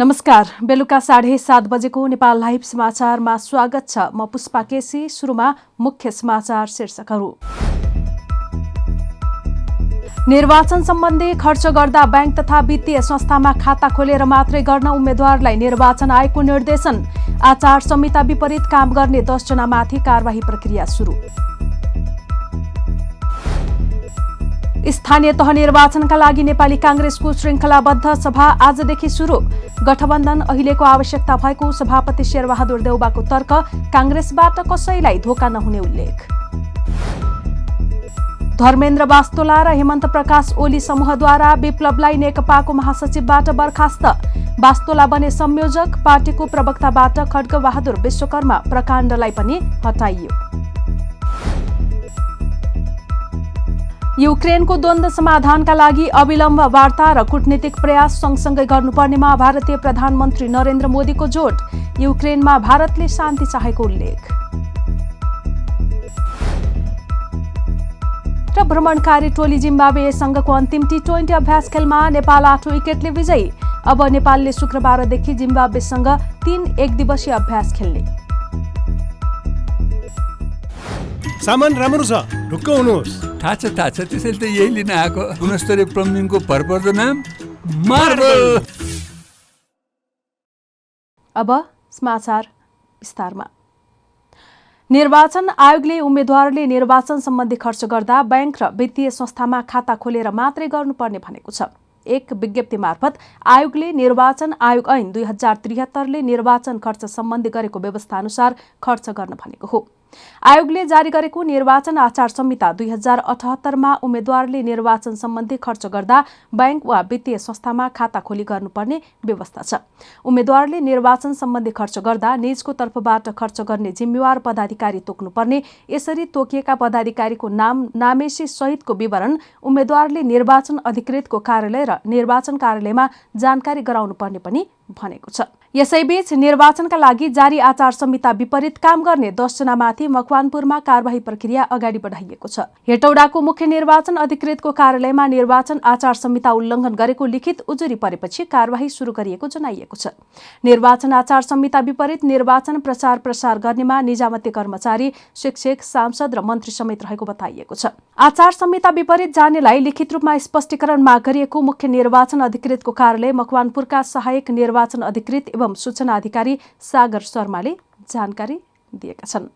नमस्कार। बेलुका 7:30 बजेको नेपाल लाइभ समाचारमा स्वागत छ। म पुष्पा केसी। सुरुमा मुख्य समाचार शीर्षकहरू। निर्वाचन सम्बन्धी खर्च गर्दा बैंक तथा वित्तीय संस्थामा खाता खोलेर मात्रै गर्न उम्मेद्वारलाई निर्वाचन आयोगको निर्देशन। आचार संहिता विपरीत काम गर्ने 10 जनामाथि कारबाही प्रक्रिया सुरु। स्थानीय तह निर्वाचनका लागि नेपाली कांग्रेसको श्रृङ्खलाबद्ध सभा आजदेखि सुरु। गठबन्धन अहिलेको आवश्यकता भएको सभापति शेरबहादुर देउबाको तर्क। कांग्रेसबाट कसैलाई धोका नहुने उल्लेख। धर्मेन्द्र बास्तोला र हेमन्त प्रकाश ओली समूहद्वारा विप्लवलाई नेकपाको महासचिवबाट बर्खास्त। बास्तोला बने संयोजक। पार्टीको प्रवक्ताबाट खड्गबहादुर विश्वकर्मा प्रकाण्डलाई पनि हटाइयो। युक्रेनको द्वन्द्व समाधानका लागि अविलम्ब वार्ता र कूटनीतिक प्रयास सँगसँगै गर्नुपर्नेमा भारतीय प्रधानमन्त्री नरेन्द्र मोदीको जोड। युक्रेनमा भारतले शान्ति चाहेको उल्लेख। र भ्रमणकारी टोली जिम्बाब्वेसँगको अन्तिम टी20 अभ्यास खेलमा नेपाल 8 विकेटले विजयी। अब नेपालले शुक्रबारदेखि जिम्बाब्वेसँग 3 एकदिवसीय अभ्यास खेल्ने। सामान राम्रो छ, ढुक्क हुनुहोस्। थाहा छ त्यसैले त यही लिन आएको। गुणस्तरीय प्लम्बिङको भरपर्दो नाम मार्बल। अब समाचार विस्तारमा। निर्वाचन आयोगले उम्मेद्वारले निर्वाचन सम्बन्धी खर्च गर्दा बैंक र वित्तीय संस्थामा खाता खोलेर मात्रै गर्नुपर्ने भनेको छ। एक विज्ञप्ति मार्फत आयोगले निर्वाचन आयोग ऐन 2073 ले निर्वाचन खर्च सम्बन्धी गरेको व्यवस्था अनुसार खर्च गर्न भनेको हो। आयोगले जारी गरेको निर्वाचन आचार संहिता 2078 मा उम्मेद्वारले निर्वाचन सम्बन्धी खर्च गर्दा बैंक वा वित्तीय संस्थामा खाता खोली गर्नुपर्ने व्यवस्था छ। उम्मेद्वारले निर्वाचन सम्बन्धी खर्च गर्दा निजको तर्फबाट खर्च गर्ने जिम्मेवार पदाधिकारी तोक्नुपर्ने। यसरी तोकिएका पदाधिकारीको नाम, नामेसी सहितको विवरण उम्मेद्वारले निर्वाचन अधिकृतको कार्यालय र निर्वाचन कार्यालयमा जानकारी गराउनुपर्ने पनि भनेको छ। यसैबीच निर्वाचनका लागि जारी आचार संहिता विपरीत काम गर्ने 10 जनामाथि मकवानपुरमा कारबाही प्रक्रिया अगाडि बढाइएको छ। हेटौडाको मुख्य निर्वाचन अधिकृतको कार्यालयमा निर्वाचन आचार संहिता उल्लङ्घन गरेको लिखित उजुरी परेपछि कारबाही सुरु गरिएको जनाइएको छ। निर्वाचन आचार संहिता विपरीत निर्वाचन प्रचार प्रसार गर्नेमा निजामती कर्मचारी, शिक्षक, सांसद र मन्त्री समेत रहेको बताइएको छ। आचार संहिता विपरीत जानेलाई लिखित रूपमा स्पष्टीकरण माग गरिएको मुख्य निर्वाचन अधिकृतको कार्यालय मकवानपुरका सहायक निर्वाचन अधिकृत एवं सूचना अधिकारी सागर शर्माले जानकारी दिएका छन्।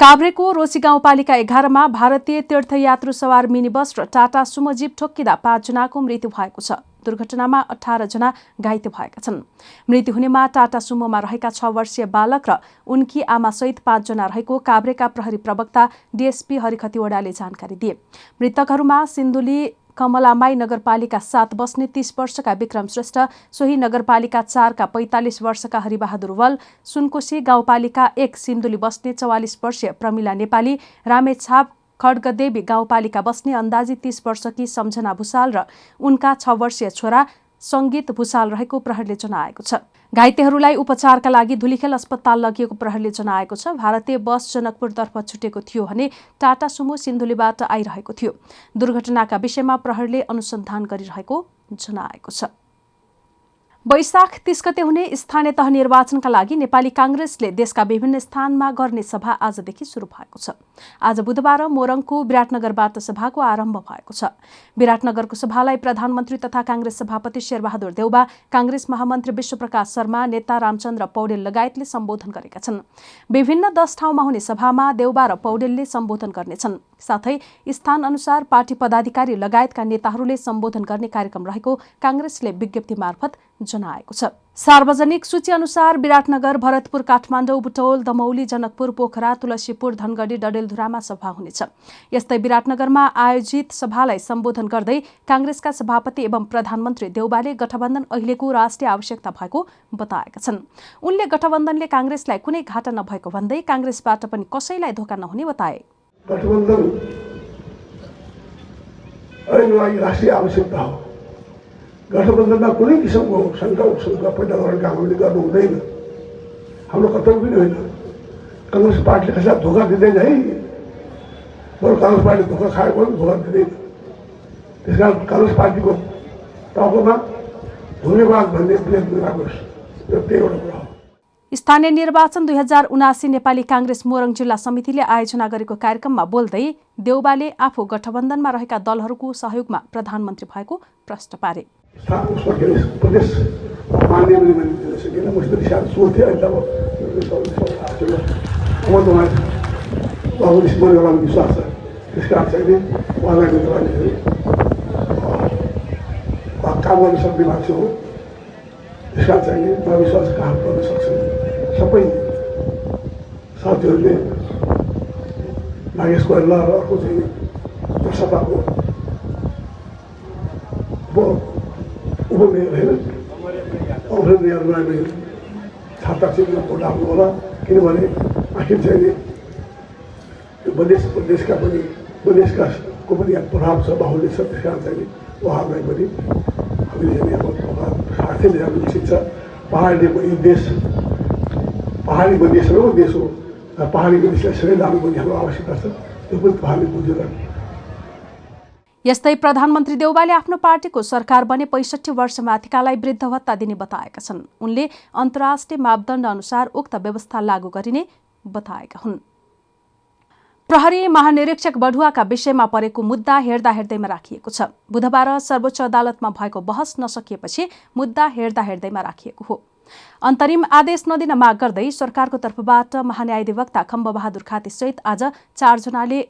काभ्रेको रोशी गाउँपालिका 11 मा भारतीय तीर्थयात्रु सवार मिनी बस र टाटा सुमो जीप ठोक्किँदा 5 जनाको मृत्यु भएको छ। दुर्घटनामा 18 जना घाइते भएका छन्। मृत्यु हुनेमा टाटा सुमोमा रहेका 6 वर्षीय बालक र उनकी आमासहित 5 जना रहेको काभ्रेका प्रहरी प्रवक्ता डीएसपी हरिखती वडाले जानकारी दिए। मृतकहरूमा सिन्धुली कमलामाई नगरपालिका 7 बस्ने 30 वर्षका विक्रम श्रेष्ठ, सोही नगरपालिका 4 का 45 वर्षका हरिबहादुर वल, सुनकोशी गाउँपालिका 1 सिन्धुली बस्ने 44 वर्षीय प्रमिला नेपाली, रामेछाप खड्गदेवी गाउँपालिका बस्ने अन्दाजी 30 वर्षकी सम्झना भुसाल र उनका 6 वर्षीय छोरा सङ्गीत भुसाल रहेको प्रहरीले जनाएको छ। घाइतेहरूलाई उपचारका लागि धुलीखेल अस्पताल लगिएको प्रहरीले जनाएको छ। भारतीय बस जनकपुरतर्फ छुटेको थियो भने टाटा सुमो सिन्धुलीबाट आइरहेको थियो। दुर्घटनाका विषयमा प्रहरीले अनुसन्धान गरिरहेको जनाएको छ। वैशाख 30 गते हुने स्थानीय तह निर्वाचनका लागि नेपाली कांग्रेसले देशका विभिन्न स्थानमा गर्ने सभा आजदेखि सुरु भएको छ। आज बुधबार मोरङको विराटनगरबाट सभाको आरम्भ भएको छ। विराटनगरको सभालाई प्रधानमन्त्री तथा कांग्रेस सभापति शेरबहादुर देउबा, कांग्रेस महामन्त्री विश्वप्रकाश शर्मा, नेता रामचन्द्र पौडेल लगायतले सम्बोधन गरेका छन्। विभिन्न 10 ठाउँमा हुने सभामा देउबा र पौडेलले सम्बोधन गर्नेछन्। साथै स्थान अनुसार पार्टी पदाधिकारी लगायतका नेताहरूले सम्बोधन गर्ने कार्यक्रम रहेको कांग्रेसले विज्ञप्ति मार्फत जनाएको छ। सार्वजनिक सूची अनुसार विराटनगर, भरतपुर, काठमाडौँ, बुटौल, दमौली, जनकपुर, पोखरा, तुलसीपुर, धनगढी, डडेलधुरामा सभा हुनेछ। यस्तै विराटनगरमा आयोजित सभालाई सम्बोधन गर्दै कांग्रेसका सभापति एवं प्रधानमन्त्री देउबाले गठबन्धन अहिलेको राष्ट्रिय आवश्यकता भएको बताएका छन्। उनले गठबन्धनले कांग्रेसलाई कुनै घाटा नभएको भन्दै कांग्रेसबाट पनि कसैलाई धोका नहुने बताए। गठबन्धन अहिलेको राष्ट्रिय आवश्यकता हो। गठबन्धनमा कुनै किसिमको शङ्का उपशङ्का पैदा गर्ने काम हामीले गर्नु हुँदैन। हाम्रो कर्तव्य पनि होइन। कांग्रेस पार्टीले कसैलाई धोका दिँदैन है। बरु कांग्रेस पार्टीले धोका खाएको पनि धोका दिँदैन। त्यस कारण कांग्रेस पार्टीको टाउकोमा धन्यवाद भन्ने प्रेम राखोस् र त्यही एउटा कुरा हो। स्थानीय निर्वाचन 2079 नेपाली काङ्ग्रेस मोरङ जिल्ला समितिले आयोजना गरेको कार्यक्रममा बोल्दै देउबाले आफू गठबन्धनमा रहेका दलहरूको सहयोगमा प्रधानमन्त्री भएको प्रश्न पारे। उसमा के अरे प्रदेश मान्यले मैले दिन सकेन। म यस्तो सानो सोच्थेँ। अहिले अब म तपाईँ बाबुले सिमलमा विश्वास छ। त्यस कारण चाहिँ उहाँलाई तपाईँले काम गर्न सक्ने मान्छे हो। त्यस कारण चाहिँ म विश्वास काम गर्न सक्छन्। सबै साथीहरूले नागेश कोइराला र अर्को चाहिँ प्रसन्नको उपमेयर होइन अमरेन्द्रलाई छाता चाहिँ भोट हाल्नु होला। किनभने आखिर चाहिँ यो प्रदेशका को पनि प्रभाव छ, बाहुल्य छ। त्यस कारण चाहिँ उहाँहरूलाई पनि हामीले अब साथै ल्याउनु उचित छ। पहाडी देश हो, देश हो। पहाडी देशलाई सँगै लानुपर्ने हाम्रो आवश्यकता छ। त्यो पनि उहाँले बुझेर। यस्तै प्रधानमन्त्री देउबाले आफ्नो पार्टीको सरकार बने 65 वर्षमाथिकालाई वृद्ध भत्ता दिने बताएका छन्। उनले अन्तर्राष्ट्रिय मापदण्ड अनुसार उक्त व्यवस्था लागू गरिने बताएका हुन्। प्रहरी महानिरीक्षक बढुवाका विषयमा परेको मुद्दा हेर्दाहेर्दैमा राखिएको छ। बुधबार सर्वोच्च अदालतमा भएको बहस नसकिएपछि मुद्दा हेर्दाहेर्दैमा राखिएको हो। अन्तरिम आदेश नदिन माग गर्दै सरकारको तर्फबाट महान्यायाधिवक्ता खम्बबहादुर खातीसहित आज 4 जनाले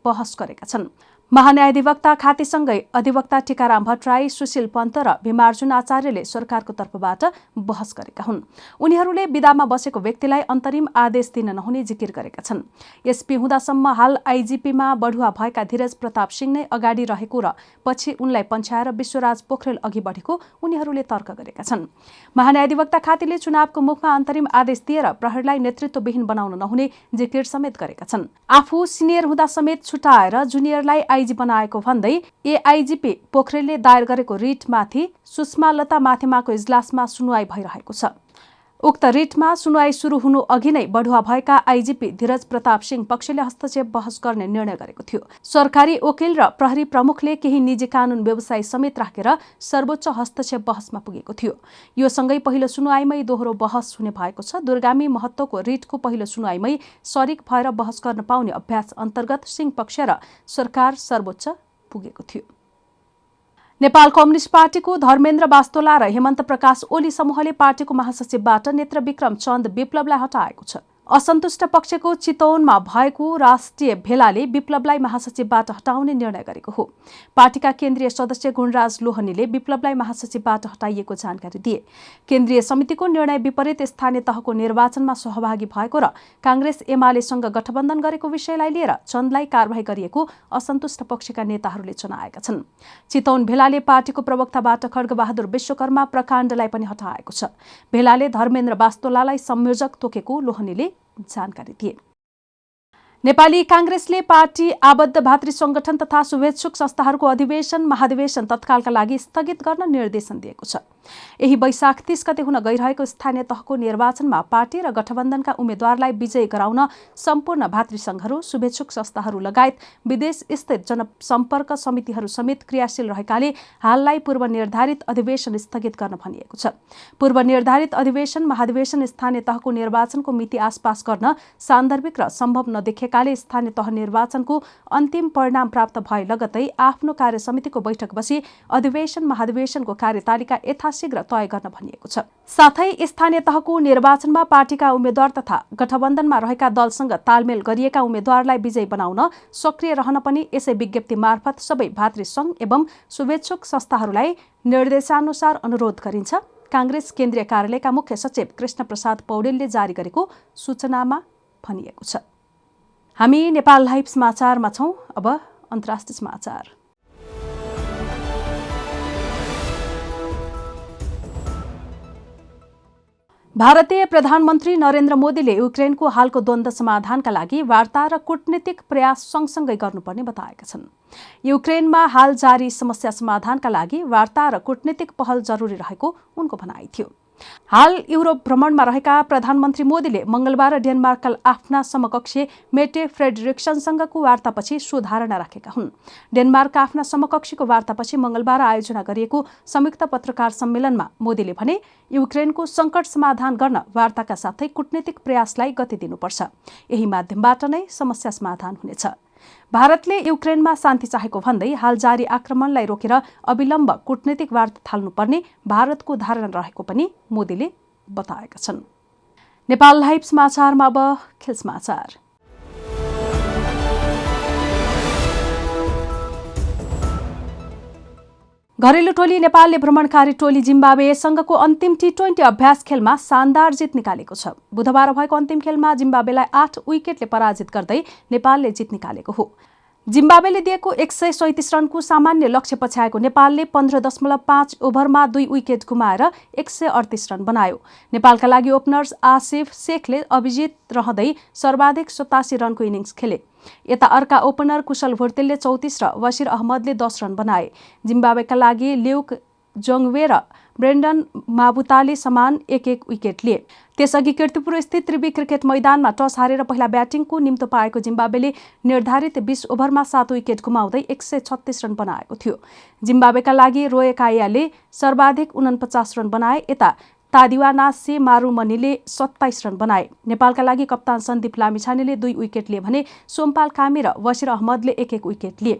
बहस गरेका छन्। महान्यायाधिवक्ता खातीसँगै अधिवक्ता टीकाराम भट्टराई, सुशील पन्त र भीमार्जुन आचार्यले सरकारको तर्फबाट बहस गरेका हुन्। उनीहरूले विदामा बसेको व्यक्तिलाई अन्तरिम आदेश दिन नहुने जिकिर गरेका छन्। एसपी हुँदासम्म हाल आइजिपीमा बढुवा भएका धीरज प्रताप सिंह नै अगाडि रहेको र पछि उनलाई पन्छाएर विश्वराज पोखरेल अघि बढेको उनीहरूले तर्क गरेका छन्। महान्यायाधिवक्ता खातीले चुनावको मुखमा अन्तरिम आदेश दिएर प्रहरीलाई नेतृत्वविहीन बनाउन नहुने जिकिर समेत गरेका छन्। आफू सिनियर हुँदा समेत छुटाएर जुनियरलाई आइजी बनाएको भन्दै एआइजिपी पोखरेलले दायर गरेको रिटमाथि सुषमा लता माथिमाको इजलासमा सुनुवाई भइरहेको छ। उक्त रिटमा सुनुवाई सुरु हुनु अघि नै बढुवा भएका आइजिपी धीरज प्रताप सिंह पक्षले हस्तक्षेप बहस गर्ने निर्णय गरेको थियो। सरकारी वकिल र प्रहरी प्रमुखले केही निजी कानून व्यवसायी समेत राखेर सर्वोच्च हस्तक्षेप बहसमा पुगेको थियो। यो सँगै पहिलो सुनुवाईमै दोहोरो बहस हुने भएको छ। दूरगामी महत्त्वको रिटको पहिलो सुनुवाईमै सरिक भएर बहस गर्न पाउने अभ्यास अन्तर्गत सिंह पक्ष र सरकार सर्वोच्च पुगेको थियो। नेपाल कम्युनिस्ट पार्टीको धर्मेन्द्र बास्तोला र हेमन्त प्रकाश ओली समूहले पार्टीको महासचिवबाट नेत्र विक्रम चन्द विप्लवलाई हटाएको छ। असन्तुष्ट पक्षको चितवनमा भएको राष्ट्रिय भेलाले विप्लवलाई महासचिवबाट हटाउने निर्णय गरेको हो। पार्टीका केन्द्रीय सदस्य गुणराज लोहनीले विप्लवलाई महासचिवबाट हटाइएको जानकारी दिए। केन्द्रीय समितिको निर्णय विपरीत स्थानीय तहको निर्वाचनमा सहभागी भएको र कांग्रेस एमालेसँग गठबन्धन गरेको विषयलाई लिएर चन्दलाई कारबाही गरिएको असन्तुष्ट पक्षका नेताहरूले जनाएका छन्। चितवन भेलाले पार्टीको प्रवक्ताबाट खड्गबहादुर विश्वकर्मा प्रकाण्डलाई पनि हटाएको छ। भेलाले धर्मेन्द्र बास्तोलालाई संयोजक तोकेको लोहनीले जानकारी दिए। नेपाली कांग्रेसले पार्टी आबद्ध भातृ संगठन तथा शुभेच्छुक संस्थाहरूको अधिवेशन महाधिवेशन तत्कालका लागि स्थगित गर्न निर्देशन दिएको छ। यही वैशाख 30 गते हुन गइरहेको स्थानीय तहको निर्वाचनमा पार्टी र गठबन्धनका उम्मेद्वारलाई विजयी गराउन सम्पूर्ण भातृ संघहरू, शुभेच्छुक संस्थाहरू लगायत विदेश स्थित जनसम्पर्क समितिहरू समेत क्रियाशील रहेकाले हाललाई पूर्व निर्धारित अधिवेशन स्थगित गर्न भनिएको छ। पूर्व निर्धारित अधिवेशन महाधिवेशन स्थानीय तहको निर्वाचनको मिति आसपास गर्न सान्दर्भिक र सम्भव नदेखेकाले स्थानीय तह निर्वाचनको अन्तिम परिणाम प्राप्त भए लगतै आफ्नो कार्य समितिको बैठक बसी अधिवेशन महाधिवेशनको कार्यतालिका यथाशीघ्र तय गर्न भनिएको छ। साथै स्थानीय तहको निर्वाचनमा पार्टीका उम्मेद्वार तथा गठबन्धनमा रहेका दलसँग तालमेल गरिएका उम्मेद्वारलाई विजयी बनाउन सक्रिय रहन पनि यसै विज्ञप्ति मार्फत सबै भातृ संघ एवं शुभेच्छुक संस्थाहरूलाई निर्देशानुसार अनुरोध गरिन्छ। कांग्रेस केन्द्रीय कार्यालयका मुख्य सचिव कृष्ण प्रसाद पौडेलले जारी गरेको सूचनामा भनिएको छ। हामी नेपाल लाइभ समाचारमा छौं। अब अन्तर्राष्ट्रिय समाचार। भारतीय प्रधानमन्त्री नरेन्द्र मोदीले युक्रेनको हालको द्वन्द्व समाधानका लागि वार्ता र कूटनीतिक प्रयास सँगसँगै गर्नुपर्ने बताएका छन्। युक्रेनमा हाल जारी समस्या समाधानका लागि वार्ता र कूटनीतिक पहल जरुरी रहेको उनको भनाइ थियो। हाल युरोप भ्रमणमा रहेका प्रधानमन्त्री मोदीले मंगलबार डेनमार्कका आफ्ना समकक्षी मेटे फ्रेडरिक्सनसँगको वार्तापछि सो धारणा राखेका हुन्। डेनमार्कका आफ्ना समकक्षीको वार्तापछि मंगलबार आयोजना गरिएको संयुक्त पत्रकार सम्मेलनमा मोदीले भने युक्रेनको संकट समाधान गर्न वार्ताका साथै कूटनीतिक प्रयासलाई गति दिनुपर्छ। यही माध्यमबाट नै समस्या समाधान हुनेछ। भारतले युक्रेनमा शान्ति चाहेको भन्दै हाल जारी आक्रमणलाई रोकेर अविलम्ब कूटनीतिक वार्ता थाल्नुपर्ने भारतको धारणा रहेको पनि मोदीले बताएका छन्। नेपाल लाइभ समाचारमा अब खेल समाचार। घरेलु टोली नेपालले भ्रमणकारी टोली जिम्बाब्वेसँगको अन्तिम टी20 अभ्यास खेलमा शानदार जित निकालेको छ। बुधबार भएको अन्तिम खेलमा जिम्बाब्वेलाई 8 विकेटले पराजित गर्दै नेपालले जित निकालेको हो। जिम्बाब्वेले दिएको 137 रनको सामान्य लक्ष्य पछ्याएको नेपालले 15.5 ओभरमा 2 विकेट गुमाएर 138 रन बनायो। नेपालका लागि ओपनर्स आसिफ शेखले अभिजित रहँदै सर्वाधिक 87 रनको इनिङ्स खेले। यता अर्का ओपनर कुशल भुर्तेलले 34 र वसिर अहमदले 10 रन बनाए। जिम्बाब्वेका लागि ल्युक जोङवे र ब्रेन्डन माबुताले समान 1-1 विकेट लिए। त्यसअघि कीर्तिपुर स्थित त्रिवी क्रिकेट मैदानमा टस हारेर पहिला ब्याटिङको निम्तो पाएको जिम्बाब्वेले निर्धारित 20 ओभरमा 7 विकेट गुमाउँदै 136 रन बनाएको थियो। जिम्बाब्वेका लागि रोय कायाले सर्वाधिक 49 रन बनाए। यता तादिवानासे मारुमनीले 27 रन बनाए। नेपालका लागि कप्तान सन्दीप लामिछानेले 2 विकेट लिए भने सोमपाल कामी र वसिर अहमदले 1-1 विकेट लिए।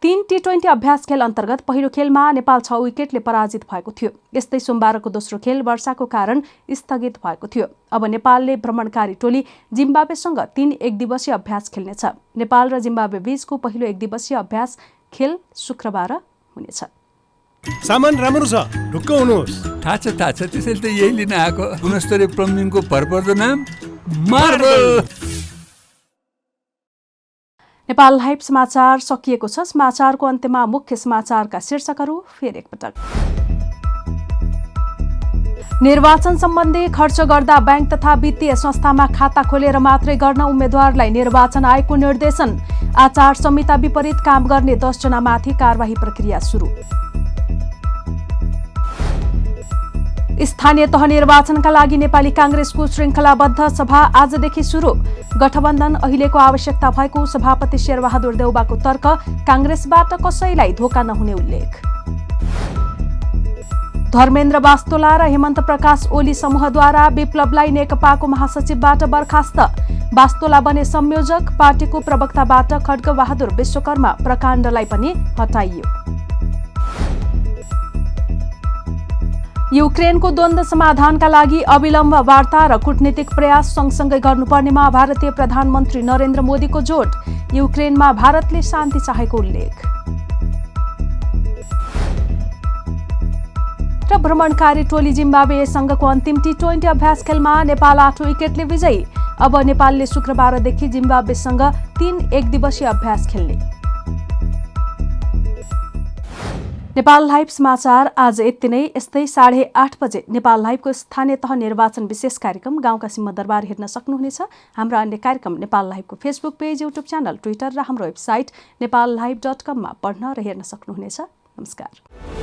3 टी20 अभ्यास खेल अन्तर्गत पहिलो खेलमा नेपाल 6 विकेटले पराजित भएको थियो। यस्तै सोमबारको दोस्रो खेल वर्षाको कारण स्थगित भएको थियो। अब नेपालले भ्रमणकारी टोली जिम्बाब्वेसँग 3 एकदिवसीय अभ्यास खेल्नेछ। नेपाल र जिम्बाब्वे बीचको पहिलो एकदिवसीय अभ्यास खेल शुक्रबार हुनेछ। सामान राम्रो छ, ढुक्क हुनुहोस्। थाहा छ त्यसैले त यही लिन आएको। गुणस्तरीय प्लम्बिङको भरपर्दो नाम मार्बल। नेपाल लाइभ समाचार सकिएको छ। समाचारको अन्त्यमा मुख्य समाचारका शीर्षकहरू फेरि एकपटक। निर्वाचन सम्बन्धी खर्च गर्दा बैंक तथा वित्तीय संस्थामा खाता खोलेर मात्रै गर्न उम्मेद्वारलाई निर्वाचन आयोगको निर्देशन। आचार संहिता विपरीत काम गर्ने 10 जनामाथि कारबाही प्रक्रिया सुरु। स्थानीय तह निर्वाचनका लागि नेपाली कांग्रेसको श्रृङ्खलाबद्ध सभा आजदेखि सुरु। गठबन्धन अहिलेको आवश्यकता भएको सभापति शेरबहादुर देउबाको तर्क। कांग्रेसबाट कसैलाई धोका नहुने उल्लेख। धर्मेन्द्र बास्तोला र हेमन्त प्रकाश ओली समूहद्वारा विप्लवलाई नेकपाको महासचिवबाट बर्खास्त। बास्तोला बने संयोजक। पार्टीको प्रवक्ताबाट खड्गबहादुर विश्वकर्मा प्रकाण्डलाई पनि हटाइयो। युक्रेनको द्वन्द्व समाधानका लागि अविलम्ब वार्ता र कूटनीतिक प्रयास सँगसँगै गर्नुपर्नेमा भारतीय प्रधानमन्त्री नरेन्द्र मोदीको जोड। युक्रेनमा भारतले शान्ति चाहेको उल्लेख। र भ्रमणकारी टोली जिम्बाब्वेसँगको अन्तिम टी20 अभ्यास खेलमा नेपाल 8 विकेटले विजयी। अब नेपालले शुक्रबारदेखि जिम्बाब्वेसँग 3 एकदिवसीय अभ्यास खेल्ने। नेपाल लाइभ समाचार आज यति नै। यस्तै 8:30 बजे नेपाल लाइभको स्थानीय तह निर्वाचन विशेष कार्यक्रम गाउँका सिंहदरबार हेर्न सक्नुहुनेछ। हाम्रा अन्य कार्यक्रम नेपाल लाइभको Facebook page, YouTube channel, Twitter र हाम्रो वेबसाइट नेपाललाइभ.com मा पढ्न र हेर्न सक्नुहुनेछ। नमस्कार।